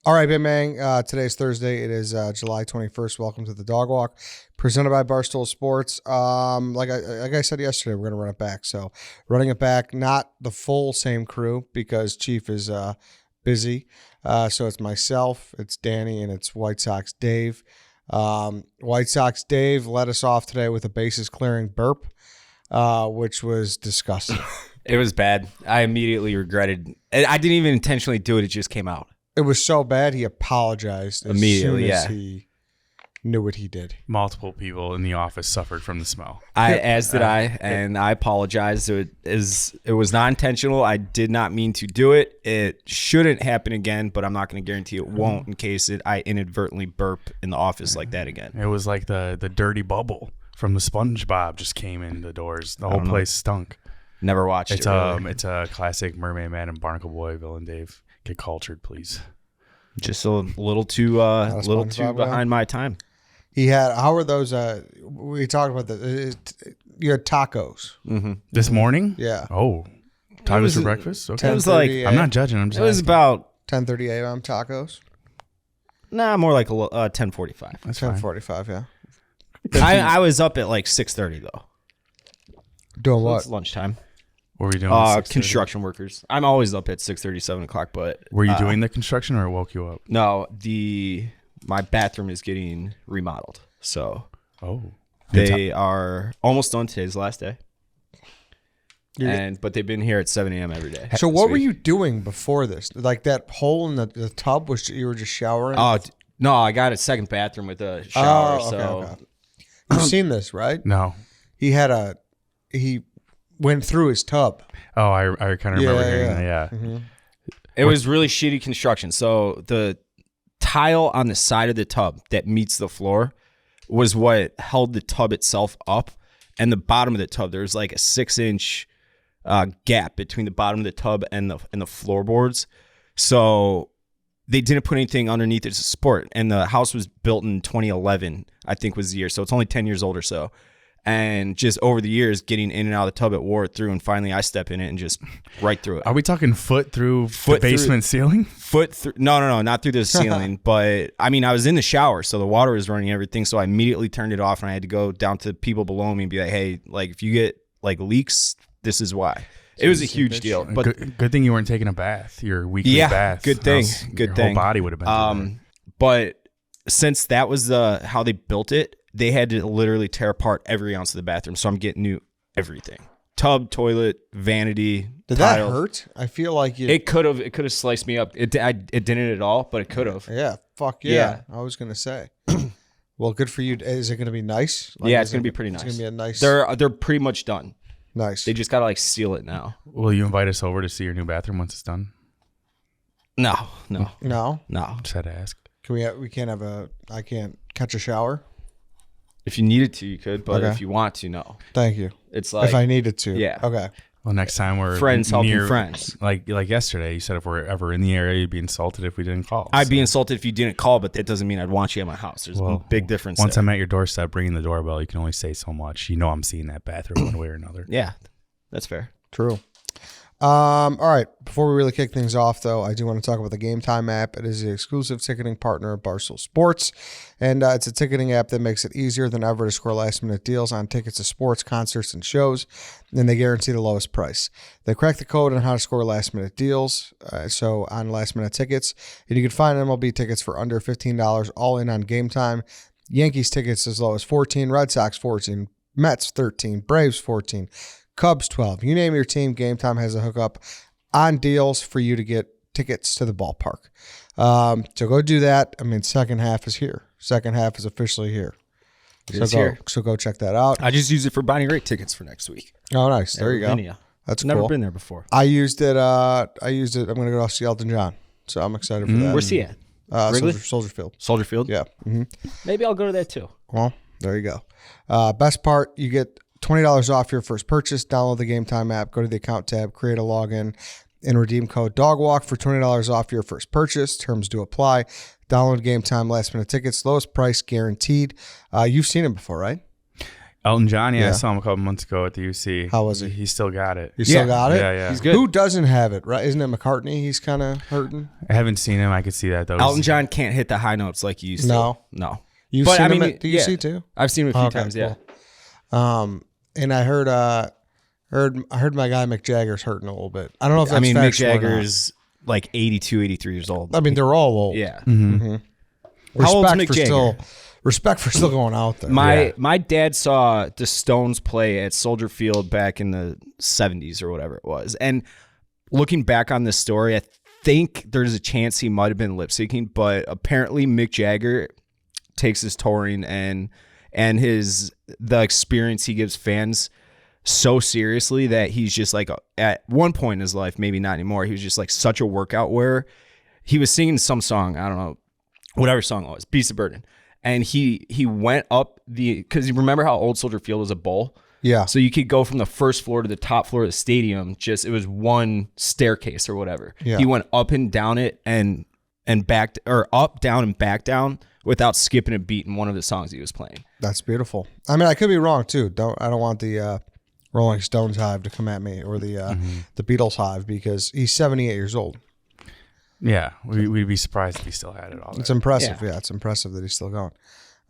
All right, Big Man. Today's Thursday. It is July 21st. Welcome to the Dog Walk, presented by Barstool Sports. Like I said yesterday, we're going to run it back. So running it back, not the full same crew because Chief is busy. So it's myself, it's Danny, and it's White Sox Dave. White Sox Dave led us off today with a bases clearing burp, which was disgusting. It was bad. I immediately regretted. I didn't even intentionally do it. It just came out. It was so bad, he apologized Immediately, as soon as he knew what he did. Multiple people in the office suffered from the smell. As did I, and I apologized. It was not intentional. I did not mean to do it. It shouldn't happen again, but I'm not going to guarantee it won't in case I inadvertently burp in the office like that again. It was like the dirty bubble from the SpongeBob just came in the doors. The whole place stunk. Never watched it. Really. It's a classic Mermaid Man and Barnacle Boy villain. Dave, get cultured, please. Just a little too behind my time. He had, how were those? We talked about you had tacos. Mm-hmm. This morning? Yeah. Oh, tacos for breakfast? Okay. It was like, I'm not judging. I'm just it was asking. about 10:30 a.m. tacos. more like 10:45. That's 10:45, yeah. I was up at like 6:30 though. Doing It's what? lunchtime. What were you doing? at 6:30? Construction workers. I'm always up at 6:30, 7 o'clock. But Were you doing the construction or it woke you up? No, my bathroom is getting remodeled, so Oh. they are almost done. Today's the last day, but they've been here at 7 a.m. every day. So what were you doing before this? Like that hole in the tub was you were just showering? Oh no, I got a second bathroom with a shower. Okay. You've seen this, right? No. He went through his tub. Oh, I kind of remember hearing that. Yeah. Mm-hmm. It was really shitty construction. So the tile on the side of the tub that meets the floor was what held the tub itself up, and the bottom of the tub there's like a 6-inch gap between the bottom of the tub and the floorboards. So they didn't put anything underneath it to support, and the house was built in 2011, I think was the year. So it's only 10 years old or so. And just over the years, getting in and out of the tub, it wore it through, and finally I step in it and just right through it. Are we talking foot through the basement ceiling? Foot through? No, not through the ceiling. But I mean, I was in the shower, so the water was running and everything. So I immediately turned it off, and I had to go down to people below me and be like, "Hey, like if you get like leaks, this is why." It was a huge deal. But good thing you weren't taking a bath. Your weekly bath. Good thing. Good thing. Whole body would have been. But since that was how they built it, they had to literally tear apart every ounce of the bathroom. So I'm getting new everything: tub, toilet, vanity. Did tile. that hurt? I feel like it could have sliced me up. It didn't at all, but it could have. Yeah, fuck yeah. I was gonna say. Well, good for you. Is it gonna be nice? Yeah, it's gonna be pretty nice. It's gonna be a nice. They're pretty much done. Nice. They just gotta like seal it now. Will you invite us over to see your new bathroom once it's done? No. Just had to ask. Can we? We can't have a. I can't catch a shower. If you needed to, you could, but Okay. if you want to, no. Thank you. It's like if I needed to. Yeah. Okay. Well, next time we're friends helping friends. Like yesterday, you said if we're ever in the area, you'd be insulted if we didn't call. I'd be insulted if you didn't call, but that doesn't mean I'd want you at my house. There's a big difference. Once there. I'm at your doorstep ringing the doorbell, you can only say so much. You know I'm seeing that bathroom one way or another. Yeah, that's fair. True. All right. Before we really kick things off, though, I do want to talk about the Game Time app. It is the exclusive ticketing partner of Barstool Sports, and it's a ticketing app that makes it easier than ever to score last-minute deals on tickets to sports, concerts, and shows, and they guarantee the lowest price. They cracked the code on how to score last-minute deals, so on last-minute tickets, and you can find MLB tickets for under $15 all in on Game Time. Yankees tickets as low as $14, Red Sox $14, Mets $13, Braves $14, Cubs 12. You name your team, Game Time has a hookup on deals for you to get tickets to the ballpark. So go do that. I mean, second half is here. Second half is officially here. So go check that out. I just use it for buying rate tickets for next week. Oh, nice. There you go. That's never cool. been there before. I used it. I'm going to go see Elton John. So I'm excited for that. Where's he at? Soldier Field. Soldier Field? Yeah. Mm-hmm. Maybe I'll go to that too. Well, there you go. Best part, you get $20 off your first purchase. Download the Game Time app, go to the account tab, create a login, and redeem code DOGWALK for $20 off your first purchase. Terms do apply. Download Game Time last minute tickets, lowest price guaranteed. You've seen it before, right? Elton John, I Yeah. saw him a couple months ago at the UC. How was he? He still got it. You still got it? Yeah. He's good. Who doesn't have it, right? Isn't it McCartney? He's kind of hurting. I haven't seen him. I could see that though. Elton John can't hit the high notes like you used to. No. No. You've But, seen I him mean, at the UC too? I've seen him a few Okay, times, yeah. cool. And I heard my guy Mick Jagger's hurting a little bit. I don't know if that's I mean, Mick factual or not. Jagger's like 82, 83 years old. I mean, they're all old. Yeah. Respect How old's Mick for Jagger? Respect for still going out there. My dad saw the Stones play at Soldier Field back in the 70s or whatever it was. And looking back on this story, I think there's a chance he might have been lip syncing, but apparently Mick Jagger takes his touring and the experience he gives fans so seriously that he's just like, at one point in his life, maybe not anymore, he was just like such a workout where he was singing some song, I don't know, whatever song it was, Beast of Burden. And he went up because you remember how old Soldier Field was a bowl? Yeah. So you could go from the first floor to the top floor of the stadium. It was one staircase or whatever. Yeah. He went up and down it and back, or up, down, and back down without skipping a beat in one of the songs he was playing. That's beautiful. I mean, I could be wrong too. I don't want the Rolling Stones hive to come at me or the Beatles hive because he's 78 years old. Yeah, we'd be surprised if he still had it all. It's impressive. Yeah, it's impressive that he's still going.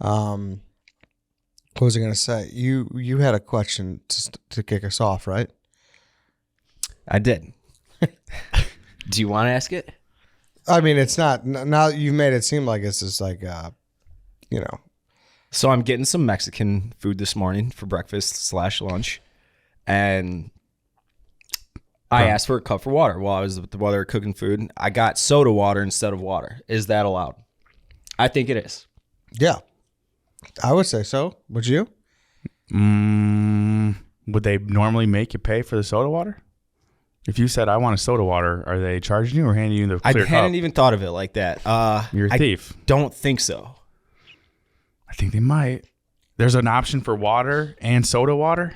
What was I going to say? You had a question to kick us off, right? I did. Do you want to ask it? I mean, it's not. Now you've made it seem like it's just like, So I'm getting some Mexican food this morning for breakfast / lunch. And I asked for a cup for water while they were cooking food. I got soda water instead of water. Is that allowed? I think it is. Yeah, I would say so. Would you? Would they normally make you pay for the soda water? If you said, I want a soda water, are they charging you or handing you the clear I hadn't cup? even thought of it like that. You're a thief. Don't think so. I think they might. There's an option for water and soda water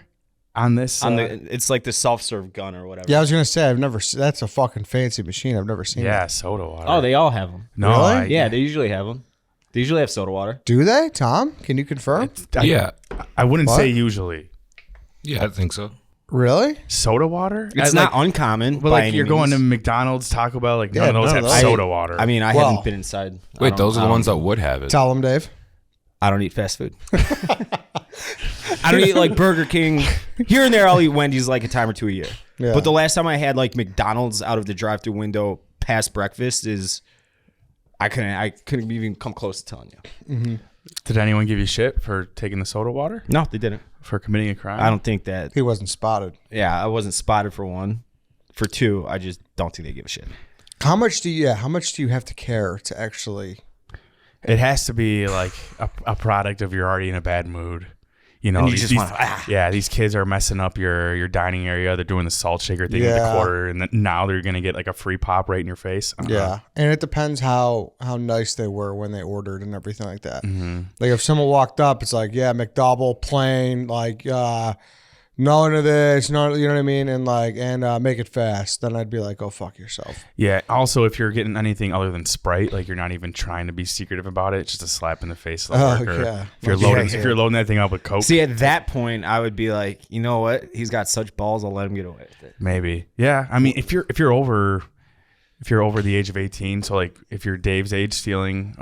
on this. It's like the self-serve gun or whatever. Yeah, I was gonna say that's a fucking fancy machine. I've never seen. yeah, that. soda water. Oh, they all have them. no, Really? Yeah, they usually have them. They usually have soda water. Do they, Tom? Can you confirm? Yeah. I wouldn't What? say usually. Yeah, I think so. Really? Soda water? It's not uncommon. But by like any you're going to means. McDonald's, Taco Bell, like Yeah, none of those none have of those. soda water. I mean, I Well- haven't been inside. Wait, those are the ones that would have it. Tell them, Dave. I don't eat fast food. I don't eat like Burger King. Here and there, I'll eat Wendy's like a time or two a year. Yeah. But the last time I had like McDonald's out of the drive-thru window past breakfast is I couldn't even come close to telling you. Did anyone give you shit for taking the soda water? No, they didn't. For committing a crime? I don't think that. He wasn't spotted. Yeah, I wasn't spotted for one. For two, I just don't think they give a shit. How much do you have to care to actually? It has to be like a product of you're already in a bad mood. You know, And you just want these kids are messing up your dining area. They're doing the salt shaker thing with Yeah. the quarter, and then now they're gonna get like a free pop right in your face. Yeah, and it depends how nice they were when they ordered and everything like that. Like if someone walked up, it's like, yeah, McDouble, plain, like none of this, you know what I mean, and make it fast. Then I'd be like, go fuck yourself. Yeah. Also, if you're getting anything other than Sprite, like you're not even trying to be secretive about it, it's just a slap in the face. Of the Oh, worker. yeah. If you're loading that thing up with Coke, See, at that point, I would be like, you know what? He's got such balls. I'll let him get away with it. maybe. Yeah. I mean, if you're over the age of 18, so like if you're Dave's age stealing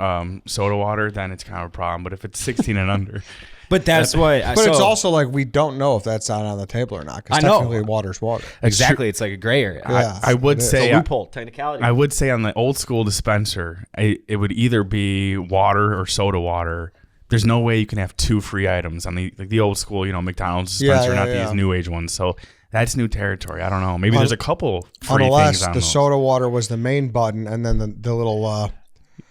soda water, then it's kind of a problem. But if it's 16 and under, But that's what. But it's also like we don't know if that's not on the table or not because I know. technically water's water. exactly. It's like a gray area. Yeah, I would it is. say It's a loophole, technicality. I would say on the old school dispenser, it would either be water or soda water. There's no way you can have two free items on the old school, McDonald's dispenser, not these new age ones. So that's new territory. I don't know. Maybe there's a couple free Unless things on the those. soda water was the main button and then the little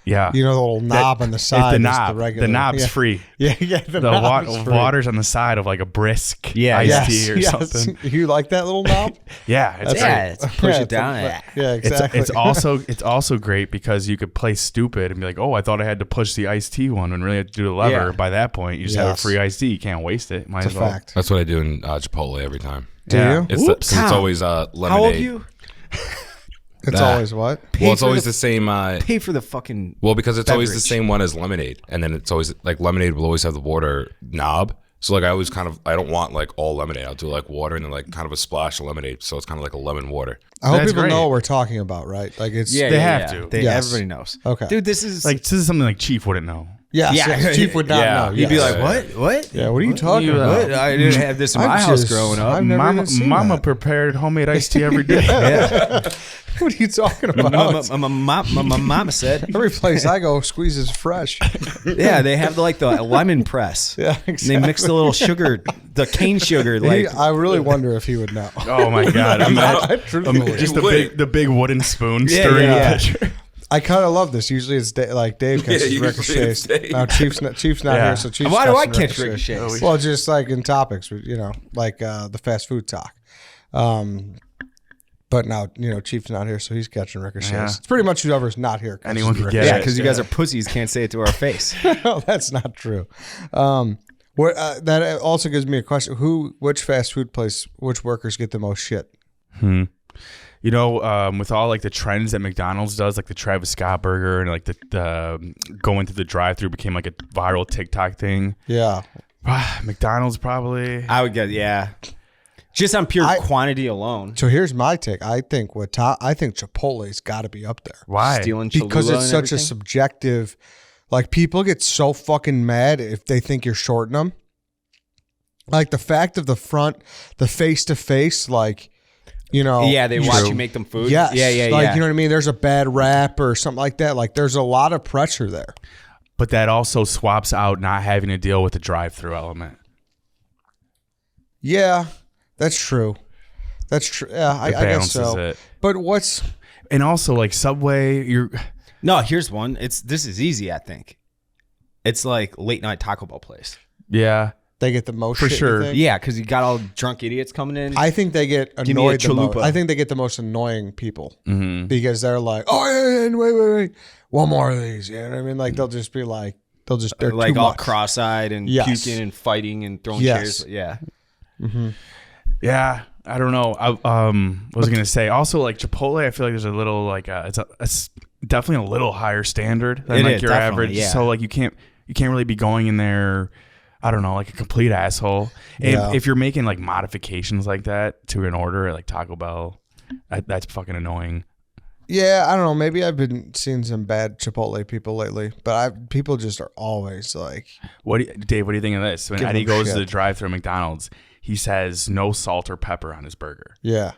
Yeah. the little knob on the side. The is knob. The, regular, The knob's yeah. free. Yeah, The knob's free. water's on the side of like a brisk Yeah, iced tea or yes. something. You like that little knob? Yeah, it's great. yeah, it's push Yeah, it down. Yeah, exactly. It's also great because you could play stupid and be like, oh, I thought I had to push the iced tea one when really I had to do the lever. Yeah. By that point, you just have a Yes. free iced tea. You can't waste it. Might It's as a well. fact. That's what I do in Chipotle every time. Do Yeah. you? It's Oops. since it's always lemonade. How old are you? It's Nah. always what? Well, it's for always the- the same. Pay for the fucking. Well, because it's always the beverage. same one as lemonade, and then it's always like lemonade will always have the water knob, So like I always I don't want like all lemonade. I'll do like water and then like kind of a splash of lemonade. So it's kind of like a lemon water. I hope That's people great. know what we're talking about, right? Like it's They have to. Yes. Everybody knows. Okay. Dude, this is This is something like Chief wouldn't know. Yes, Yeah. yes, Chief would not Yeah. know. You'd be yes. like, what? Yeah, what are you talking about? What? I didn't have this in I'm my house just- growing up. I've never even seen Mama that. prepared homemade iced tea every day. What are you talking about? My mama said. Every place I go squeezes fresh. Yeah, they have the lemon press. Yeah, And they mix the little sugar, the cane sugar. Like, I really wonder if he would know. Oh my God! I truthfully- Just would. the big wooden spoon Yeah, stirring yeah. the pitcher. I kind of love this. Usually it's like Dave catches usually ricochets. it's Dave. Now Chief's not Yeah. here, so Chief's why do I catching catch ricochets. ricochets? Well, just like in topics, like the fast food talk. But now, Chief's not here, so he's catching ricochets. Yeah. It's pretty much whoever's not here. catches Anyone can get ricochets. yeah, it. because you guys are pussies, can't say it to our face. No, that's not true. That also gives me a question: which fast food place, which workers get the most shit? With all like the trends that McDonald's does, like the Travis Scott burger and like the going through the drive-through became like a viral TikTok thing. Yeah, McDonald's probably. I would get, yeah. Just on pure quantity alone. so here's my take. I think Chipotle's got to be up there. Why? Stealing Because Cholula it's and such a everything. subjective. Like people get so fucking mad if they think you're shorting them. Like the fact of the face to face, like Yeah, they watch you make them food. Yes, Yeah. Like you know what I mean. There's a bad rap or something like that. Like there's a lot of pressure there. But that also swaps out not having to deal with the drive-through element. Yeah, that's true. That's true. Yeah, I guess balances so. it. But And also like Subway, No, here's one. This is easy, I think. It's like late night Taco Bell place. yeah. they get the most For shit, you sure. think? Yeah, because you got all drunk idiots coming in. I think they get Give me a annoyed the most. chalupa. I think they get the most annoying people Mm-hmm. because they're like, oh yeah, wait, one more of these. You know what I mean? Like they'll just be like, they're like too all much. cross-eyed and Yes. puking and fighting and throwing Yes. chairs. Yeah. Yeah, I don't know. I was gonna say also like Chipotle. I feel like there's a little like it's definitely a little higher standard than It like is, your definitely, average. yeah. So like you can't really be going in there. I don't know, like a complete asshole. And Yeah. if you're making like modifications like that to an order at like Taco Bell, that's fucking annoying. Yeah, I don't know. Maybe I've been seeing some bad Chipotle people lately, but people just are always like, Dave? What do you think of this? When Give Eddie them goes to shit. the drive-thru at McDonald's, he says no salt or pepper on his burger. yeah.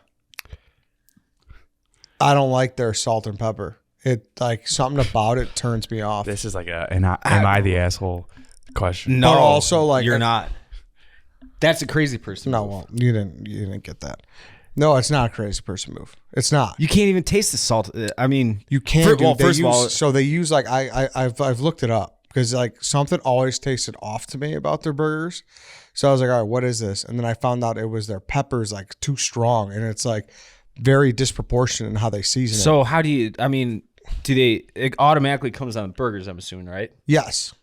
I don't like their salt and pepper. It like something about it turns me off. This is like am I the asshole question? No, But also, like, you're not. That's a crazy person. No, move. well, you didn't get that. No, it's not a crazy person move. It's not. You can't even taste the salt. I mean, You can't. Well, They first of use- all, so they use like I've looked it up because like something always tasted off to me about their burgers. So I was like, all right, what is this? And then I found out it was their peppers like too strong, and it's like very disproportionate in how they season it. so how do you? I mean, it automatically comes on burgers? I'm assuming, right? Yes.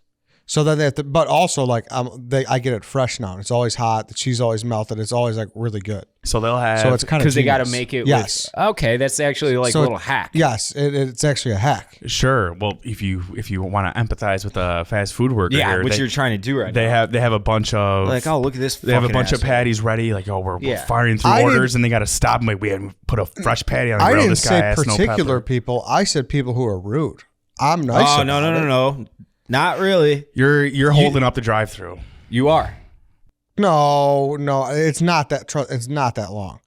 So then they have to, but also like I get it fresh now. It's always hot. The cheese always melted. It's always like really good. So they'll have. So it's kind of Because they got to make it. Yes. Okay, that's actually like So a little hack. Yes, it's actually a hack. Sure. Well, if you want to empathize with a fast food worker, Yeah, here, which they, you're trying to do right they now. have a bunch of Like, oh, look at this. they have a fucking bunch of asshole. patties ready. Like, oh, we're Yeah. firing through I orders, and they got to stop them. Like, we had to put a fresh patty on the I grill. didn't This guy say asked no particular pepper. people. I said people who are rude. I'm nice. Oh about it. no, not really. You're holding up the drive-through. You are. No, it's not that. It's not that long.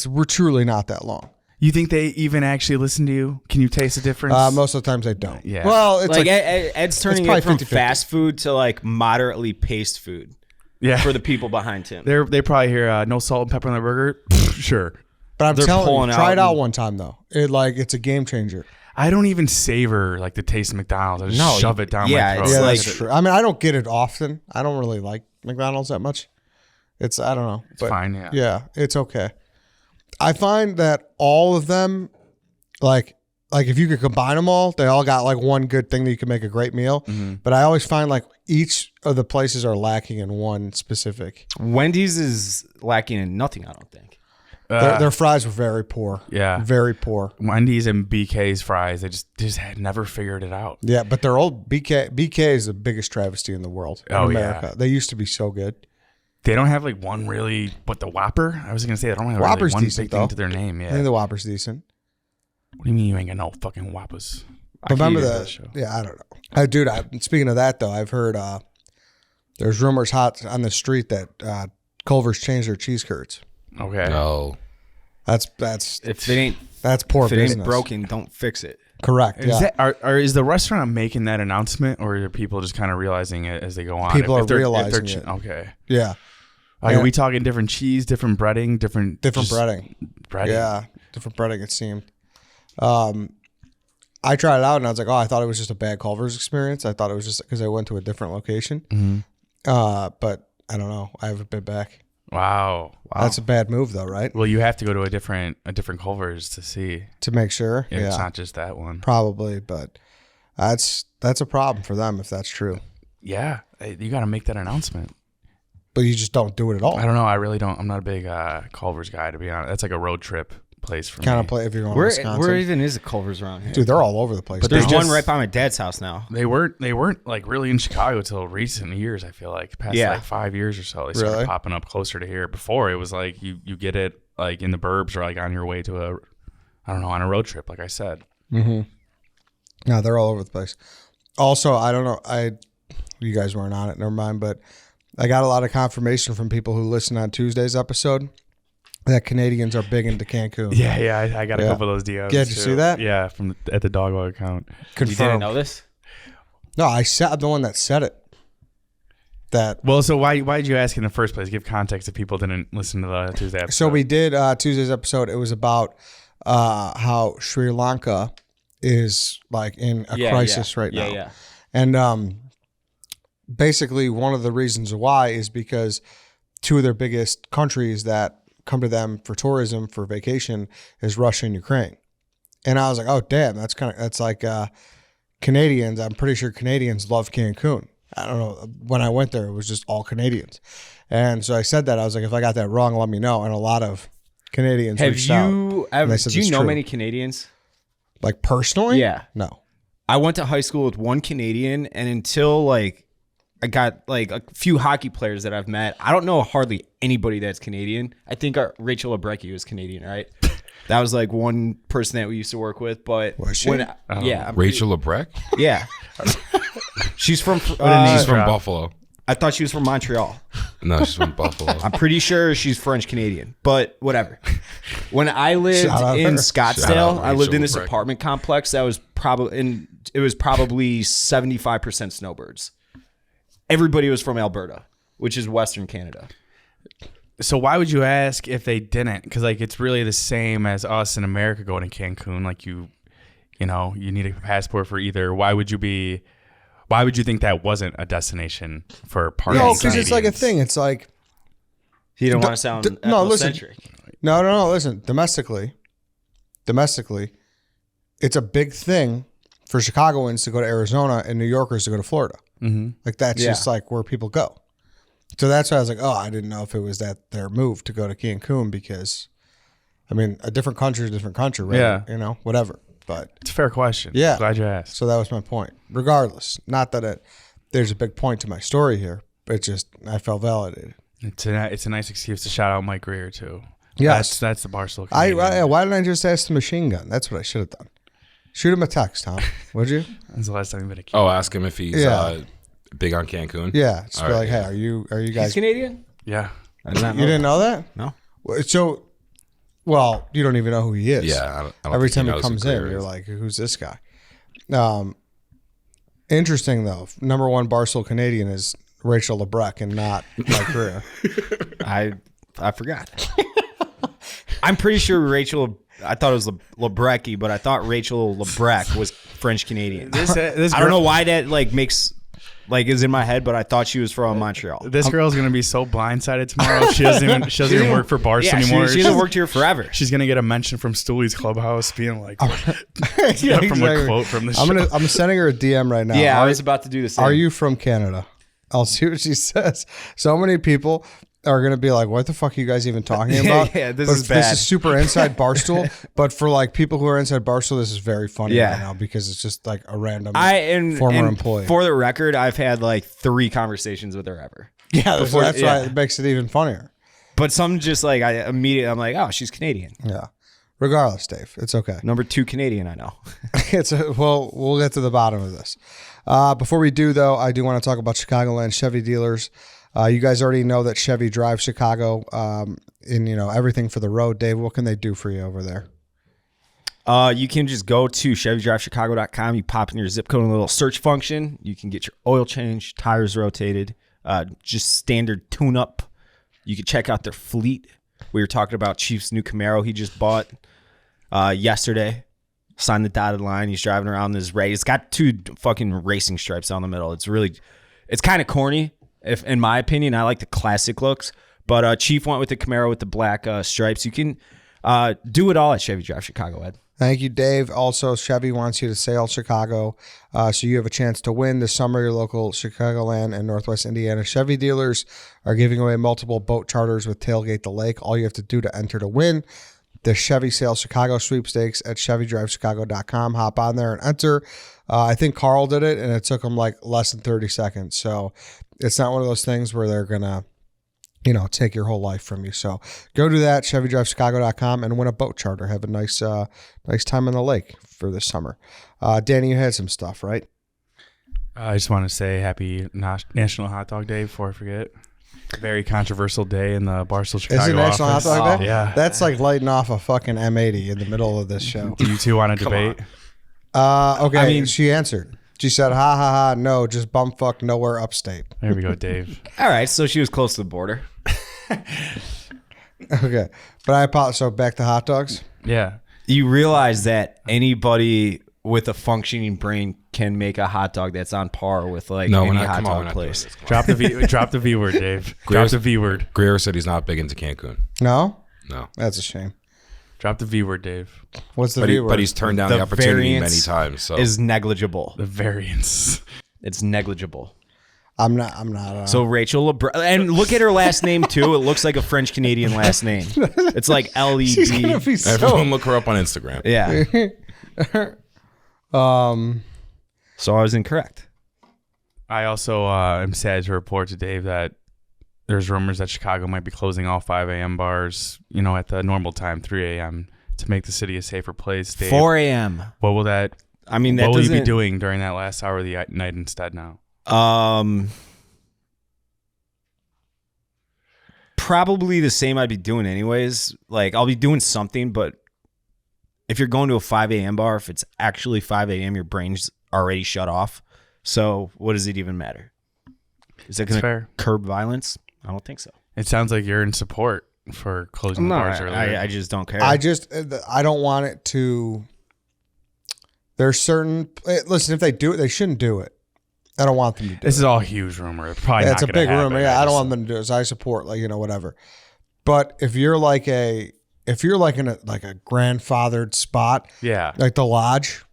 We're truly not that long. You think they even actually listen to you? Can you taste the difference? Most of the times they don't. Yeah. Well, it's Like, like, Ed's turning probably it from 50-50. fast food to like moderately paced food yeah. for the people behind him. They probably hear no salt and pepper on their burger. Sure. but I'm they're telling pulling you, try it out out and- one time though. It's a game changer. I don't even savor like the taste of McDonald's. I just No, shove it down yeah, my throat. it's Yeah, like- that's true. I mean, I don't get it often. I don't really like McDonald's that much. I don't know. It's fine. Yeah. Yeah, it's okay. I find that all of them, like if you could combine them all, they all got like one good thing that you can make a great meal. Mm-hmm. But I always find like each of the places are lacking in one specific. Wendy's is lacking in nothing, I don't think. Their fries were very poor. Yeah. Very poor. Wendy's and BK's fries, they just had never figured it out. Yeah, but their old BK is the biggest travesty in the world in America. Yeah. They used to be so good. They don't have like one really, but the Whopper, I was going to say, they don't have Whopper's really one decent, big thing to their name. Yeah. I think the Whopper's decent. What do you mean you ain't got no fucking Whoppers? Remember that? Yeah, I don't know. Dude, speaking of that, though, I've heard there's rumors hot on the street that Culver's changed their cheese curds. Okay. No. That's if it ain't poor if it business. ain't broken, don't fix it. Correct. Is Yeah. is the restaurant making that announcement, or are people just kind of realizing it as they go on? People are realizing it. Okay. Yeah. Are we talking different cheese, different breading, different breading? Breading. Yeah, different breading. It seemed. I tried it out and I was like, oh, I thought it was just a bad Culver's experience. I thought it was just because I went to a different location. Mm-hmm. But I don't know. I haven't been back. Wow. That's a bad move, though, right? Well, you have to go to a different Culver's to see. To make sure. Yeah. It's not just that one. Probably, but that's a problem for them if that's true. Yeah, you got to make that announcement. But you just don't do it at all. I don't know. I really don't. I'm not a big Culver's guy, to be honest. That's like a road trip place for kind me. of play if you're going to Wisconsin. Where even is a Culver's around here? Dude, they're all over the place. But there's one right by my dad's house now. They weren't like really in Chicago until recent years. I feel like past like 5 years or so, they started popping up closer to here. Before it was like you get it like in the burbs or like on your way to on a road trip, like I said. Mm-hmm. No, they're all over the place. Also, I don't know. You guys weren't on it, never mind. But I got a lot of confirmation from people who listened on Tuesday's episode that Canadians are big into Cancun. Yeah, I got a couple of those DMs. Yeah, did you see that? Yeah, at the Dogwalk account. Confirmed. You didn't know this? No, I'm the one that said it. So why did you ask in the first place? Give context if people didn't listen to the Tuesday episode. So we did Tuesday's episode. It was about how Sri Lanka is like in a crisis right now. Yeah. And basically one of the reasons why is because two of their biggest countries that come to them for tourism, for vacation, is Russia and Ukraine. And I was like, oh, damn, that's like Canadians. I'm pretty sure Canadians love Cancun. I don't know. When I went there, it was just all Canadians. And so I said that. I was like, if I got that wrong, let me know. And a lot of Canadians reached out. Do you know many Canadians? Like personally? Yeah. No. I went to high school with one Canadian, and until like I got like a few hockey players that I've met, I don't know hardly anybody that's Canadian. I think Rachel Lebrecki was Canadian, right? That was like one person that we used to work with. But was she? Yeah, Rachel Lebrecki? Yeah. She's from she's from Buffalo. I thought she was from Montreal. No, she's from Buffalo. I'm pretty sure she's French Canadian, but whatever. When I lived in Scottsdale, I lived in this apartment complex that was probably 75% snowbirds. Everybody was from Alberta, which is Western Canada. So why would you ask if they didn't? Because like it's really the same as us in America going to Cancun. Like you need a passport for either. Why would you think that wasn't a destination for parties? No, because it's like a thing. It's like you don't want to sound ethnocentric. No. Listen, domestically, it's a big thing for Chicagoans to go to Arizona and New Yorkers to go to Florida. Mm-hmm. Like that's just like where people go. So that's why I was like, oh, I didn't know if it was that their move to go to Cancun because, I mean, a different country is a different country, right? Yeah. You know, whatever. But it's a fair question. Yeah. Glad you asked. So that was my point. Regardless, not that there's a big point to my story here, but just I felt validated. It's a nice excuse to shout out Mike Greer too. Yes. That's the Barstool. Why didn't I just ask the machine gun? That's what I should have done. Shoot him a text, Tom. Would you? When's the last time you've been a kid? Oh, ask him if he's big on Cancun. Yeah. Just All be right, like, hey, are you guys He's Canadian? Yeah. I did not know You didn't know that? No. So, well, you don't even know who he is. Yeah. I don't Every think time he knows comes who in, Greer you're is. like, who's this guy? Interesting, though. Number one Barstool Canadian is Rachel Lebrecki and not Mike Greer. I forgot. I'm pretty sure Rachel... I thought it was Lebrecki, but I thought Rachel Lebrecki was French Canadian. I don't know why that is in my head, but I thought she was from Montreal. This girl's gonna be so blindsided tomorrow. She doesn't even work for Barstool anymore. She hasn't worked here forever. She's gonna get a mention from Stooley's Clubhouse, being like, from exactly. a quote from the show. I'm sending her a DM right now. Yeah, I was about to do the same. Are you from Canada? I'll see what she says. So many people are going to be like, what the fuck are you guys even talking about? This But is bad. This is super inside Barstool. But for like people who are inside Barstool, this is very funny right now because it's just like a random former employee. For the record, I've had like 3 conversations with her ever. Yeah, that's why it makes it even funnier. But some just like I'm like, oh, she's Canadian. Yeah. Regardless, Dave, it's okay. Number 2 Canadian, I know. We'll get to the bottom of this. Before we do, though, I do want to talk about Chicagoland Chevy dealers. You guys already know that Chevy drives Chicago in everything for the road. Dave, what can they do for you over there? You can just go to ChevyDriveChicago.com. You pop in your zip code in a little search function. You can get your oil changed, tires rotated, just standard tune-up. You can check out their fleet. We were talking about Chief's new Camaro he just bought yesterday. Signed the dotted line. He's driving around this race. It's got 2 fucking racing stripes down the middle. It's kind of corny. If in my opinion, I like the classic looks, but Chief went with the Camaro with the black stripes. You can do it all at Chevy Drive Chicago, Ed. Thank you, Dave. Also, Chevy wants you to sail Chicago, so you have a chance to win this summer. Your local Chicagoland and Northwest Indiana Chevy dealers are giving away multiple boat charters with Tailgate the Lake. All you have to do to enter to win the Chevy Sail Chicago sweepstakes at ChevyDriveChicago.com. Hop on there and enter. I think Carl did it, and it took him like less than 30 seconds. So it's not one of those things where they're going to, take your whole life from you. So go do that, ChevyDriveChicago.com, and win a boat charter. Have a nice time on the lake for this summer. Danny, you had some stuff, right? I just want to say happy National Hot Dog Day before I forget. Very controversial day in the Barstool Chicago Is it National office. Hot Dog Day? Yeah. That's like lighting off a fucking M80 in the middle of this show. Do you 2 want to debate? Okay, I mean- she answered. She said, ha, ha, ha, no, just bumfuck nowhere upstate. There we go, Dave. All right, so she was close to the border. Okay, but I apologize. So back to hot dogs? Yeah. You realize that anybody with a functioning brain can make a hot dog that's on par with like any hot dog place. Drop the V word, Dave. Drop the V word. Greer said he's not big into Cancun. No? No. That's a shame. Drop the V word, Dave. What's the V word? But he's turned down the opportunity many times. So is negligible. The variance. It's negligible. I'm not. So Rachel LeBron, and look at her last name too. It looks like a French Canadian last name. It's like She's gonna LED. be so. everyone look her up on Instagram. Yeah. Um. So I was incorrect. I also am sad to report to Dave that there's rumors that Chicago might be closing all 5 a.m. bars, at the normal time, 3 a.m., to make the city a safer place. Dave, 4 a.m. What will that? I mean, that what will you be doesn't- doing during that last hour of the night instead now? Probably the same I'd be doing anyways. Like I'll be doing something, but if you're going to a 5 a.m. bar, if it's actually 5 a.m., your brain's already shut off. So what does it even matter? Is that going to curb violence? I don't think so. It sounds like you're in support for closing the bars earlier. I just don't care. I don't want it to. There's certain. Listen, if they do it, they shouldn't do it. I don't want them to do it. This is all a huge rumor. It's probably It's not a gonna big happen. rumor. Yeah, I don't want them to do it. So I support, whatever. But if you're like in a grandfathered spot, Yeah. like the Lodge,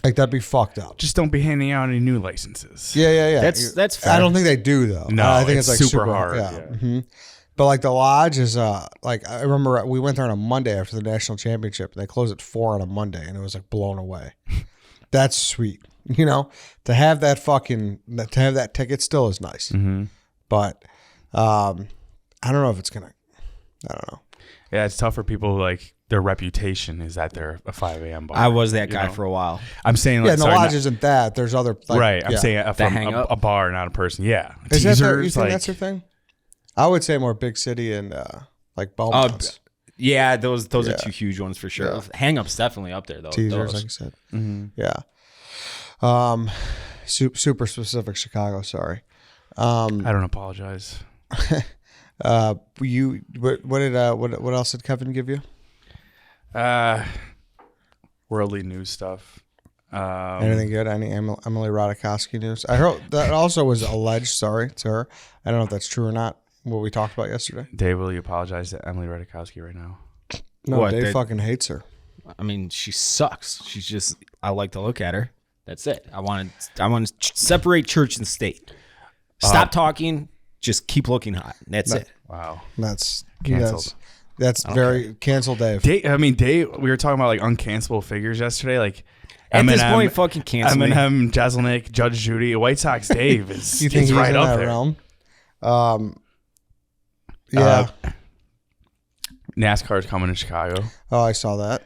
like that'd be fucked up. Just don't be handing out any new licenses. Yeah. That's fair. I don't think they do though. No, I think it's like super hard. Yeah. Yeah. hmm But like the Lodge is like I remember we went there on a Monday after the national championship. And they closed at 4 on a Monday, and it was like blown away. That's sweet. To have that ticket still is nice. Mm-hmm. But I don't know if it's gonna. I don't know. Yeah, it's tough for people like their reputation is that they're a 5 a.m. bar. I was that guy for a while. I'm saying, Yeah, and the Lodge isn't that. There's other. right. I'm yeah. saying hang up. a bar, not a person. Yeah. Is that Teasers, you think that's your thing? I would say more big city and like Beaumont's. Yeah, those are Yeah. 2 huge ones for sure. Yeah. Hang-up's definitely up there though. Teasers, those. like I said. Mm-hmm. Yeah. Super specific Chicago. Sorry. I don't apologize. What else did Kevin give you? Worldly news stuff. Anything good? Any Emily Ratajkowski news? I heard that also was alleged. Sorry to her. I don't know if that's true or not. What we talked about yesterday. Dave, will you apologize to Emily Ratajkowski right now? No, What, Dave they- fucking hates her. I mean, she sucks. She's just. I like to look at her. That's it. I want to separate church and state. Stop talking. just keep looking hot. That's it. Wow. That's Canceled. That's very canceled, Dave. Dave, we were talking about like uncancelable figures yesterday. Like At this Eminem, point, fucking cancel me. Eminem, Jeselnik, Judge Judy, White Sox Dave is, You think is he's right in up that there. realm? Yeah. NASCAR's coming to Chicago, Oh, I saw that.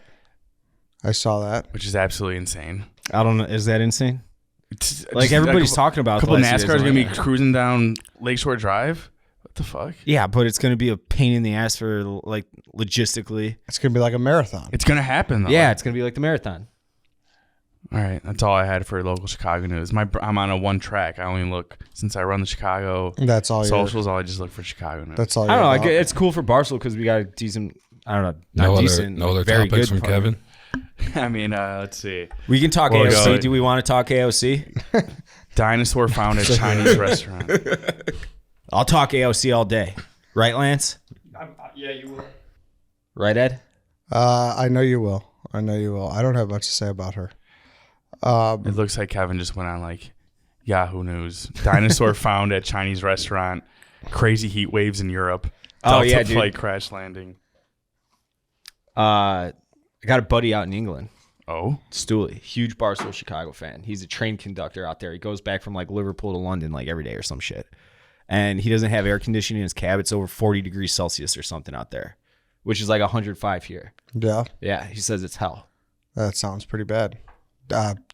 which is absolutely insane. I don't know. Is that insane? It's Like just everybody's a talking about. couple the of last year, NASCAR's isn't gonna it? be cruising down Lakeshore Drive. What the fuck? Yeah, but it's gonna be a pain in the ass for like logistically. It's gonna be like a marathon. It's gonna happen though. Yeah, it's gonna be like the marathon. All right, that's all I had for local Chicago news. I'm on a one track. I only look since I run the Chicago That's all. socials. I just look for Chicago news. That's all. I don't know. you're about. It's cool for Barstool because we got a decent. I don't know. Not No decent. other very topics good from partner. Kevin. I mean, let's see. We can talk We'll AOC. go. Do we want to talk AOC? Dinosaur found at Chinese restaurant. I'll talk AOC all day. Right, Lance? Yeah, you will. Right, Ed? I know you will. I don't have much to say about her. It looks like Kevin just went on like Yahoo News. Dinosaur found at Chinese restaurant. Crazy heat waves in Europe. Oh, Delta yeah, dude. flight crash landing. I got a buddy out in England. Oh, Stooley, huge Barstool Chicago fan. He's a train conductor out there. He goes back from like Liverpool to London like every day or some shit. And he doesn't have air conditioning in his cab. It's over 40 degrees Celsius or something out there, which is like 105 here. Yeah, Yeah, he says it's hell. that sounds pretty bad.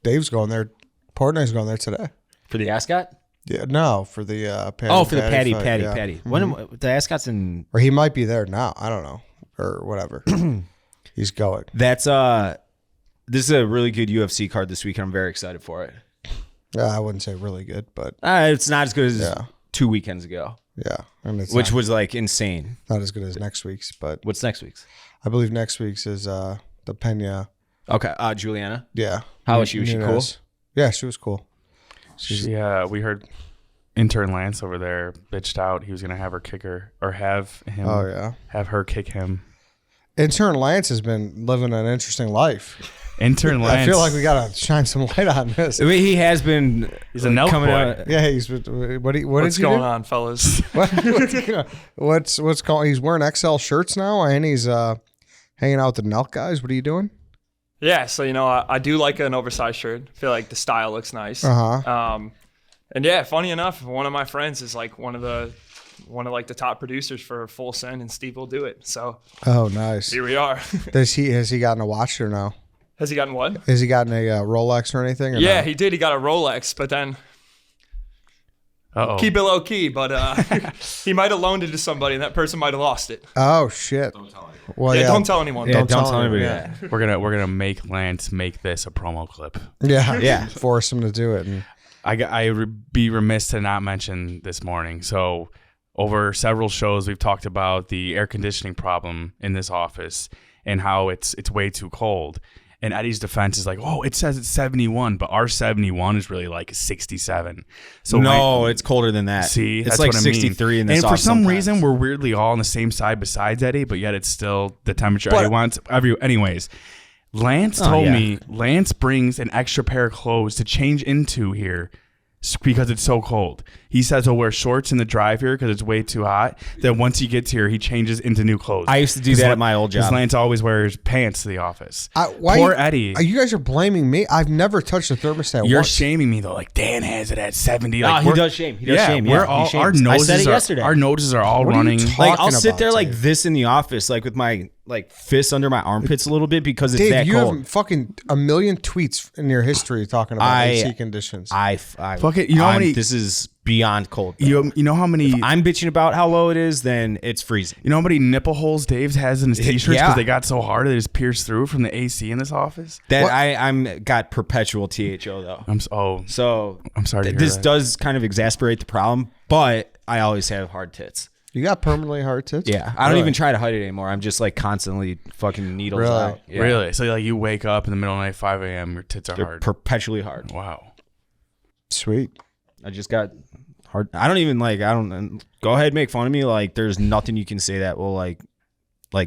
Dave's going there. Portnoy's going there today. For the ascot? Yeah, no, for the patty. Oh, for the patty. fight, yeah. When the ascot's in Or he might be there now. I don't know, or whatever. He's going. That's this is a really good UFC card this week. I'm very excited for it. I wouldn't say really good, but It's not as good as Yeah. 2 weekends ago, yeah, and it's which not, was like insane. not as good as next week's. But What's next week's? I believe next week's is the Pena. Okay, Juliana. Yeah, How was she? Was she cool? Nunez. Yeah, she was cool. we heard intern Lance over there bitched out. He was gonna have her kick her or have him. Oh yeah. Have her kick him. Intern Lance has been living an interesting life. Intern Lance. I feel like we gotta shine some light on this. I mean, he has been. He's a Nelk coming boy. out. Yeah, he's what? What's is he going do? on, fellas? What's going? He's wearing XL shirts now, and he's hanging out with the Nelk guys. What are you doing? Yeah, so I do like an oversized shirt. I feel like the style looks nice. And yeah, funny enough, one of my friends is like one of like the top producers for Full Send, and Steve will do it. So Oh, nice. here we are. Has he gotten a watch or no? Has he gotten what? Has he gotten a Rolex or anything? Or Yeah, no? he did. He got a Rolex, but then Uh-oh. keep it low key. But he might have loaned it to somebody, and that person might have lost it. Oh shit. Well, Yeah, don't tell anyone. Yeah, don't tell tell anybody anybody, that. We're gonna make Lance make this a promo clip. Yeah, Yeah. Force him to do it. And I would be remiss to not mention this morning. So over several shows, we've talked about the air conditioning problem in this office and how it's way too cold. And Eddie's defense is like, oh, it says it's 71, but our 71 is really like 67. So No, it's colder than that. see, it's that's like what I mean. 63 in this. And for office some sometimes. reason, we're weirdly all on the same side besides Eddie, but yet it's still the temperature Eddie wants. Anyways, Lance told me Lance brings an extra pair of clothes to change into here because it's so cold. He says he'll wear shorts in the drive here because it's way too hot. Then once he gets here, he changes into new clothes. I used to do that at my old job. Because Lance always wears pants to the office. why Poor you- Eddie. You guys are blaming me. I've never touched a thermostat. You're once. shaming me though. Like Dan has it at 70. Oh, Like he we're- does shame. He does shame. We're Yeah, all he our shames. I noses. said it are, yesterday. Our noses are all What are you running. Like I'll talking sit about, there like Dave? this in the office, like with my like fists under my armpits a little bit because it's Dave, that you cold. have fucking a million tweets in your history talking about AC conditions. I Fuck it, you know how many- This is beyond cold. You know how many I'm bitching about how low it is, then it's freezing. You know how many nipple holes Dave's has in his t-shirts because Yeah. they got so hard that it's pierced through from the AC in this office? That What? I'm got perpetual THO though. So I'm sorry to hear this that. does kind of exasperate the problem, but I always have hard tits. You got permanently hard tits? Yeah, I don't Really? even try to hide it anymore. I'm just like constantly fucking needles Really? out. Yeah. Really? So like you wake up in the middle of the night, 5 a.m., your tits are They're hard. perpetually hard. Wow. Sweet. I just got hard. I don't even like. I don't. Go ahead, make fun of me. Like, there's nothing you can say that will like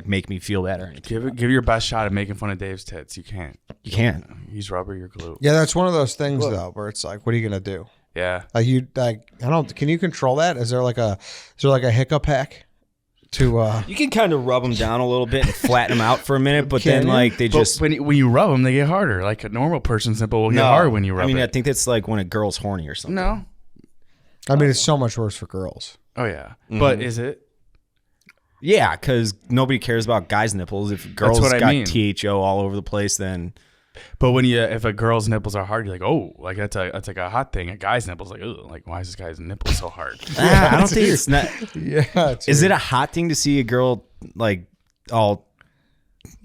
make me feel bad or anything. Give your best shot at making fun of Dave's tits. You can't. You can't. Use rubber, you're glue. Yeah, that's one of those things though, where it's like, what are you gonna do? Yeah. Like can you control that? Is there like a hiccup hack to You can kind of rub them down a little bit and flatten them out for a minute, but then you? like they But just when you rub them, they get harder. Like a normal person's nipple will get hard when you rub I mean, it. I think that's like when a girl's horny or something. No. I mean, it's so much worse for girls. Oh yeah. But is it? Yeah, because nobody cares about guys' nipples. If girls what I got mean. THO all over the place, then But if a girl's nipples are hard, you're like, oh, like that's like a hot thing. A guy's nipples like, oh, like why is this guy's nipple so hard? I don't think it's not. Yeah. Is it a hot thing to see a girl like all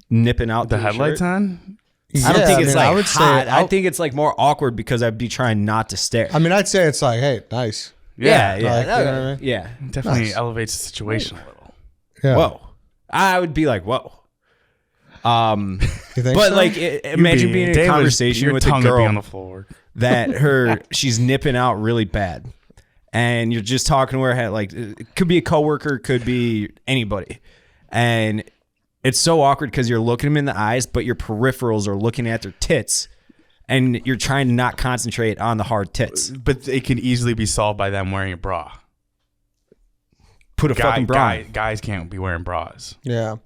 nipping out The through headlights shirt? on? I don't think it's like I would hot. say I think it's like more awkward because I'd be trying not to stare. I mean, I'd say it's like, hey, nice. yeah. Like, you know what I mean? Yeah. Definitely Nice. elevates the situation a little. Yeah. Whoa. I would be like, whoa. You think But so? like, imagine being in a David, conversation your with a tongue would be girl on the floor. that she's nipping out really bad, and you're just talking to her. Like, it could be a coworker, could be anybody, and it's so awkward because you're looking them in the eyes, but your peripherals are looking at their tits, and you're trying to not concentrate on the hard tits. But it can easily be solved by them wearing a bra. Put a fucking bra. on. Guys can't be wearing bras. Yeah.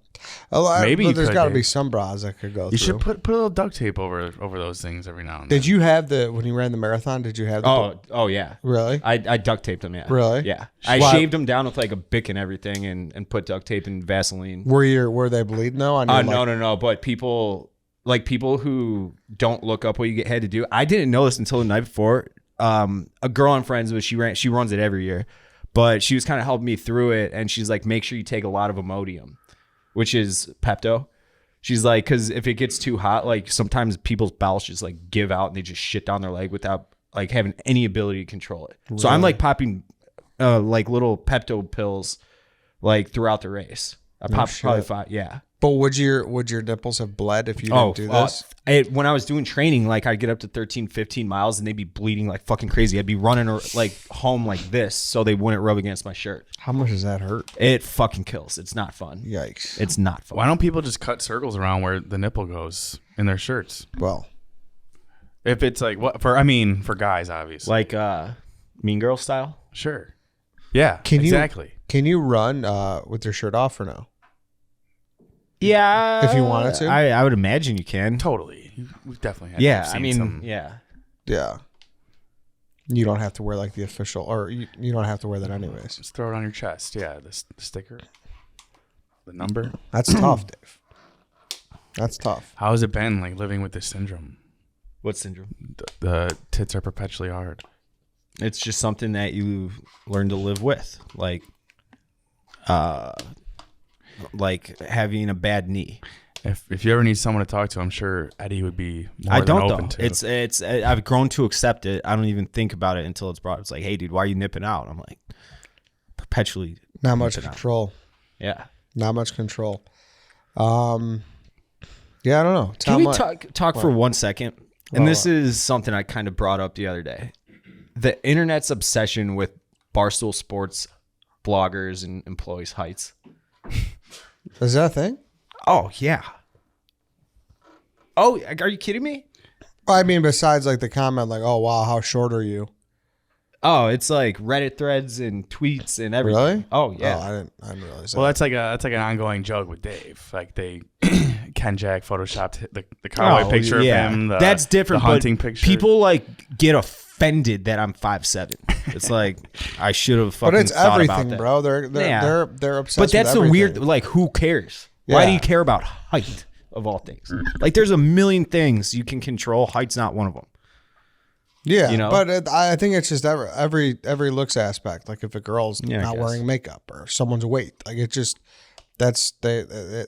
Maybe but you there's could, got to Dave. be some bras that could go You through. should put a little duct tape over those things every now and then. Did you have when you ran the marathon? Did you have? Oh yeah. Really? I duct taped them. Yeah. Really? Yeah. I Why- shaved them down with like a Bic and everything, and put duct tape and Vaseline. Were they bleeding though? On your, No. But people who don't look up what you had to do. I didn't know this until the night before. A girl I'm friends with, she runs it every year, but she was kind of helping me through it, and she's like, make sure you take a lot of Imodium, which is Pepto. She's like, because if it gets too hot, like sometimes people's bowels just like give out and they just shit down their leg without like having any ability to control it. So I'm like popping like little Pepto pills like throughout the race. I popped probably 5. Yeah. But would your nipples have bled if you didn't do this? When I was doing training, like I'd get up to 13, 15 miles and they'd be bleeding like fucking crazy. I'd be running like home like this so they wouldn't rub against my shirt. How much does that hurt? It fucking kills. It's not fun. Yikes. It's not fun. Why don't people just cut circles around where the nipple goes in their shirts? Well, If it's like for guys, obviously. Like Mean Girl style? Sure. Yeah. Can you- exactly. can you run with your shirt off or no? Yeah. If you wanted to? I would imagine you can. Totally. We've definitely had Yeah. seen I mean, some. yeah. Yeah. You don't have to wear like the official, or you don't have to wear that anyways. Just throw it on your chest. Yeah, the sticker, the number. That's tough, Dave. That's tough. How has it been like living with this syndrome? What syndrome? The tits are perpetually hard. It's just something that you learn to live with. Like having a bad knee. If you ever need someone to talk to, I'm sure Eddie would be more I than don't open though. to. It's I've grown to accept it. I don't even think about it until it's brought. It's like, hey, dude, why are you nipping out? I'm like, perpetually Not much nipping out. control. Yeah. Not much control. Yeah, I don't know. Can we talk for 1 second? And Well, this is something I kind of brought up the other day. The internet's obsession with Barstool Sports bloggers and employees' heights. Is that a thing? Oh, yeah. Oh, are you kidding me? I mean, besides like the comment, like, "Oh wow, how short are you?" Oh, it's like Reddit threads and tweets and everything. Really? Oh, yeah. Oh, I didn't realize that. Well, that's like an ongoing joke with Dave. Like they Ken Jack photoshopped the cowboy picture of him. That's different. The hunting but picture. People like get offended that I'm 5'7". It's like I should have fucking but it's thought about everything, that. bro. They're obsessed. But that's with the weird. everything. Like, who cares? Why do Yeah. you care about height of all things? Like, there's a million things you can control. Height's not one of them. Yeah, you know? but I think it's just every looks aspect. Like if a girl's Yeah, I not guess. wearing makeup or someone's weight, like it just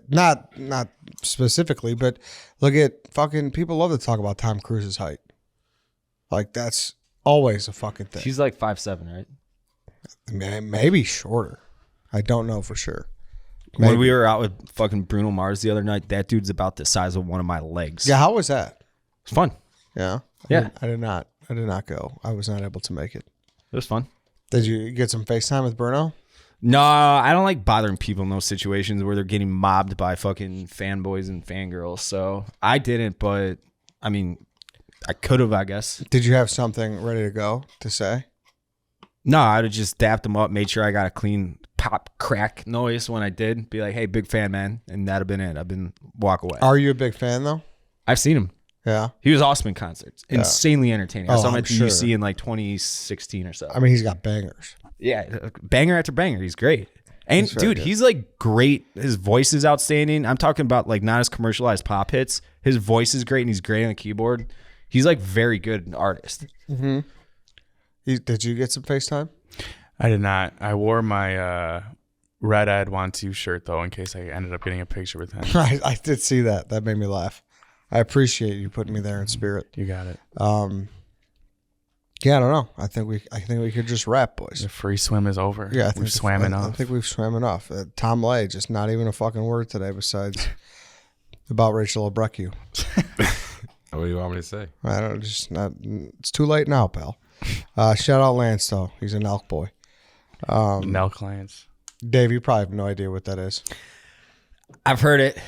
not specifically, but look at fucking people love to talk about Tom Cruise's height. Like that's always a fucking thing. She's like 5'7", right? Maybe shorter. I don't know for sure. When Maybe. we were out with fucking Bruno Mars the other night, that dude's about the size of one of my legs. Yeah, how was that? It's fun. Yeah, Yeah. I did not go. I was not able to make it. It was fun. Did you get some FaceTime with Bruno? No, I don't like bothering people in those situations where they're getting mobbed by fucking fanboys and fangirls. So I didn't, but I mean, I could have, I guess. Did you have something ready to go to say? No, I'd have just dapped him up, made sure I got a clean pop crack noise when I did. Be like, hey, big fan, man. And that'd have been it. I've been walk away. Are you a big fan, though? I've seen him. Yeah. He was awesome in concerts. Insanely entertaining. I saw him I'm at the sure. UC in like 2016 or so. I mean, he's got bangers. Yeah, banger after banger. He's great. And He's very dude, good. he's like great. His voice is outstanding. I'm talking about like not as commercialized pop hits. His voice is great and he's great on the keyboard. He's like very good artist. Mm-hmm. Did you get some FaceTime? I did not. I wore my Red Ed Want To shirt, though, in case I ended up getting a picture with him. I did see that. That made me laugh. I appreciate you putting me there in spirit. You got it. Yeah, I don't know. I think we could just wrap, boys. The free swim is over. Yeah, I think we've swam enough. I think we've swam enough. Tom Lay, just not even a fucking word today besides about Rachel Obrecht. What do you want me to say? I don't just not. It's too late now, pal. Shout out Lance though. He's an elk boy. Nell clients. Dave, you probably have no idea what that is. I've heard it.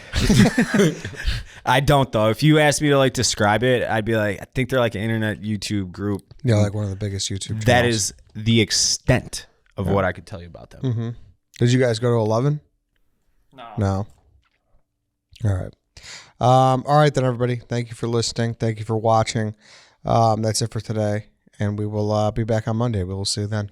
I don't though. If you asked me to like describe it, I'd be like, I think they're like an internet YouTube group. Yeah, like one of the biggest YouTube channels. That is the extent of what I could tell you about them. Mm-hmm. Did you guys go to 11? No. All right. All right then, everybody. Thank you for listening. Thank you for watching. That's it for today, and we will be back on Monday. We will see you then.